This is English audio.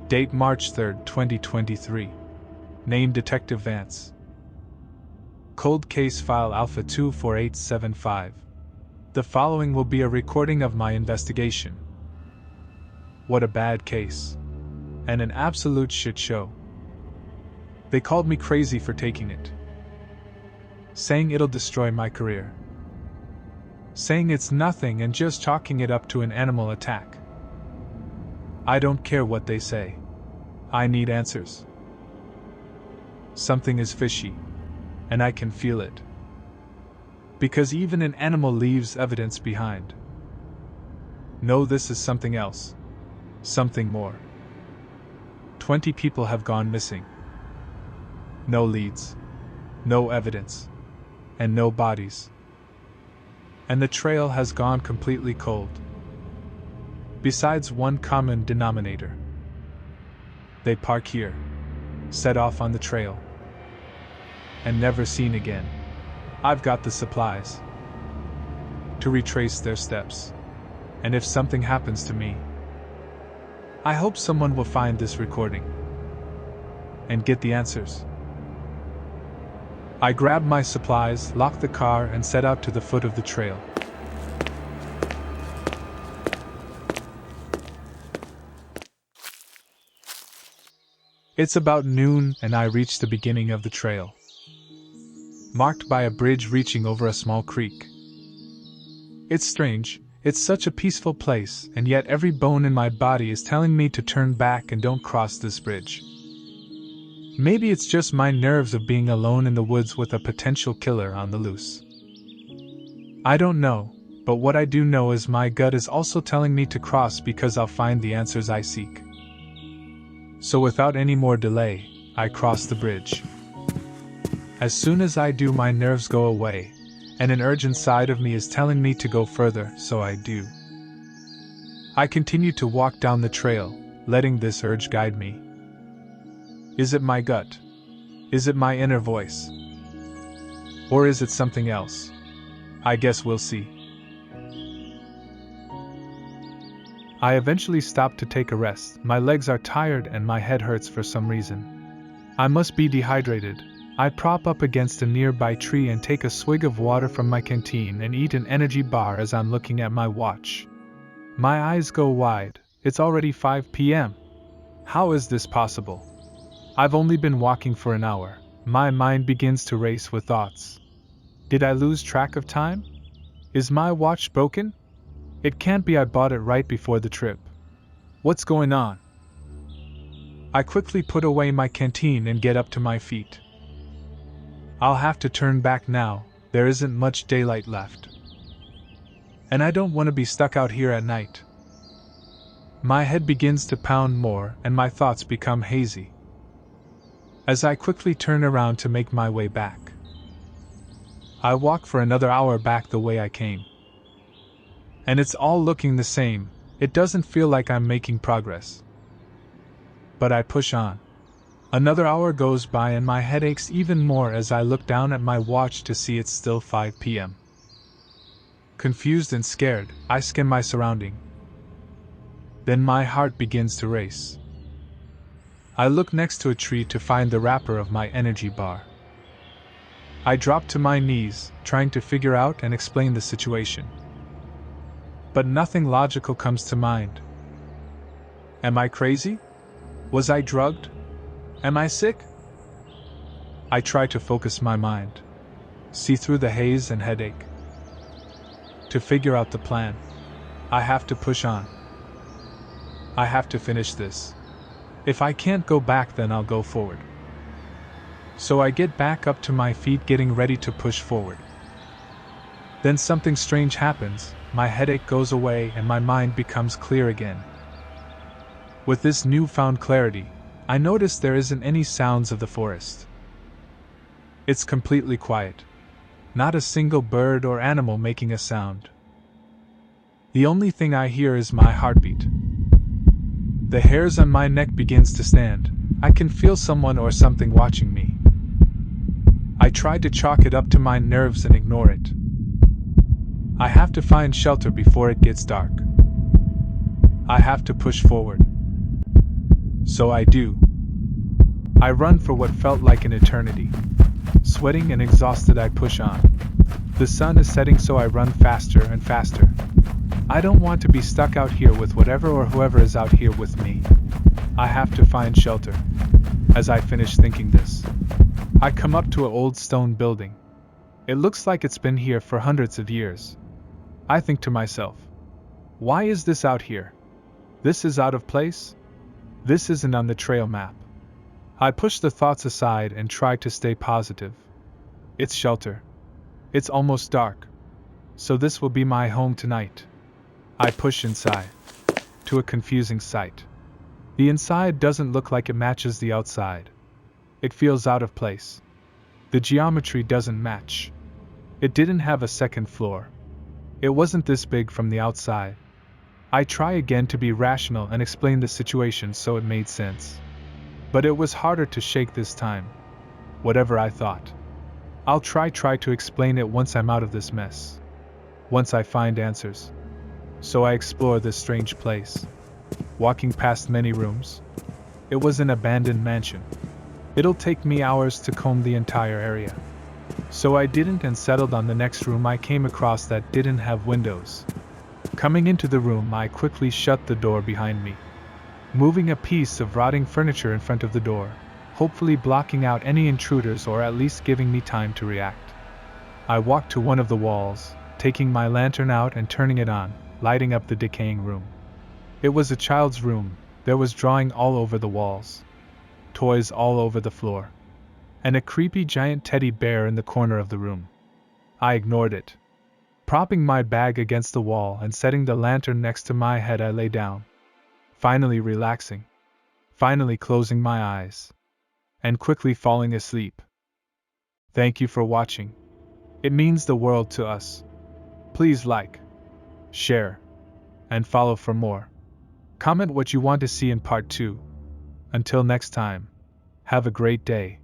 Date March 3, 2023. Name Detective Vance. Cold Case File Alpha 24875. The following will be a recording of my investigation. What a bad case. And an absolute shit show. They called me crazy for taking it. Saying it'll destroy my career. Saying it's nothing and just chalking it up to an animal attack. I don't care what they say. I need answers. Something is fishy, and I can feel it. Because even an animal leaves evidence behind. No, this is something else. Something more. 20 people have gone missing. No leads. No evidence. And no bodies. And the trail has gone completely cold. Besides one common denominator. They park here, set off on the trail, and never seen again. I've got the supplies to retrace their steps, and if something happens to me, I hope someone will find this recording and get the answers. I grabbed my supplies, locked the car, and set out to the foot of the trail. It's about noon, and I reach the beginning of the trail, marked by a bridge reaching over a small creek. It's strange, it's such a peaceful place, and yet every bone in my body is telling me to turn back and don't cross this bridge. Maybe it's just my nerves of being alone in the woods with a potential killer on the loose. I don't know, but what I do know is my gut is also telling me to cross because I'll find the answers I seek. So without any more delay, I cross the bridge. As soon as I do, my nerves go away, and an urge inside of me is telling me to go further, so I do. I continue to walk down the trail, letting this urge guide me. Is it my gut? Is it my inner voice? Or is it something else? I guess we'll see. I eventually stop to take a rest. My legs are tired and my head hurts for some reason. I must be dehydrated. I prop up against a nearby tree and take a swig of water from my canteen and eat an energy bar as I'm looking at my watch. My eyes go wide. It's already 5 p.m. How is this possible? I've only been walking for an hour. My mind begins to race with thoughts. Did I lose track of time? Is my watch broken? It can't be, I bought it right before the trip. What's going on? I quickly put away my canteen and get up to my feet. I'll have to turn back now, there isn't much daylight left. And I don't want to be stuck out here at night. My head begins to pound more and my thoughts become hazy. As I quickly turn around to make my way back. I walk for another hour back the way I came. And it's all looking the same, it doesn't feel like I'm making progress. But I push on. Another hour goes by and my head aches even more as I look down at my watch to see it's still 5 p.m. Confused and scared, I scan my surrounding. Then my heart begins to race. I look next to a tree to find the wrapper of my energy bar. I drop to my knees, trying to figure out and explain the situation. But nothing logical comes to mind. Am I crazy? Was I drugged? Am I sick? I try to focus my mind, see through the haze and headache. To figure out the plan, I have to push on. I have to finish this. If I can't go back, then I'll go forward. So I get back up to my feet, getting ready to push forward. Then something strange happens, my headache goes away and my mind becomes clear again. With this newfound clarity, I notice there isn't any sounds of the forest. It's completely quiet. Not a single bird or animal making a sound. The only thing I hear is my heartbeat. The hairs on my neck begins to stand. I can feel someone or something watching me. I try to chalk it up to my nerves and ignore it. I have to find shelter before it gets dark. I have to push forward. So I do. I run for what felt like an eternity. Sweating and exhausted, I push on. The sun is setting, so I run faster and faster. I don't want to be stuck out here with whatever or whoever is out here with me. I have to find shelter. As I finish thinking this, I come up to an old stone building. It looks like it's been here for hundreds of years. I think to myself, why is this out here? This is out of place? This isn't on the trail map. I push the thoughts aside and try to stay positive. It's shelter. It's almost dark. So this will be my home tonight. I push inside, to a confusing sight. The inside doesn't look like it matches the outside. It feels out of place. The geometry doesn't match. It didn't have a second floor. It wasn't this big from the outside. I try again to be rational and explain the situation so it made sense. But it was harder to shake this time. Whatever I thought, I'll try to explain it once I'm out of this mess. Once I find answers. So I explore this strange place. Walking past many rooms. It was an abandoned mansion. It'll take me hours to comb the entire area. So I didn't and settled on the next room I came across that didn't have windows. Coming into the room, I quickly shut the door behind me, moving a piece of rotting furniture in front of the door, hopefully blocking out any intruders or at least giving me time to react. I walked to one of the walls, taking my lantern out and turning it on, lighting up the decaying room. It was a child's room. There was drawing all over the walls, toys all over the floor, and a creepy giant teddy bear in the corner of the room. I ignored it. Propping my bag against the wall and setting the lantern next to my head, I lay down, finally relaxing, finally closing my eyes, and quickly falling asleep. Thank you for watching. It means the world to us. Please like, share, and follow for more. Comment what you want to see in part 2. Until next time, have a great day.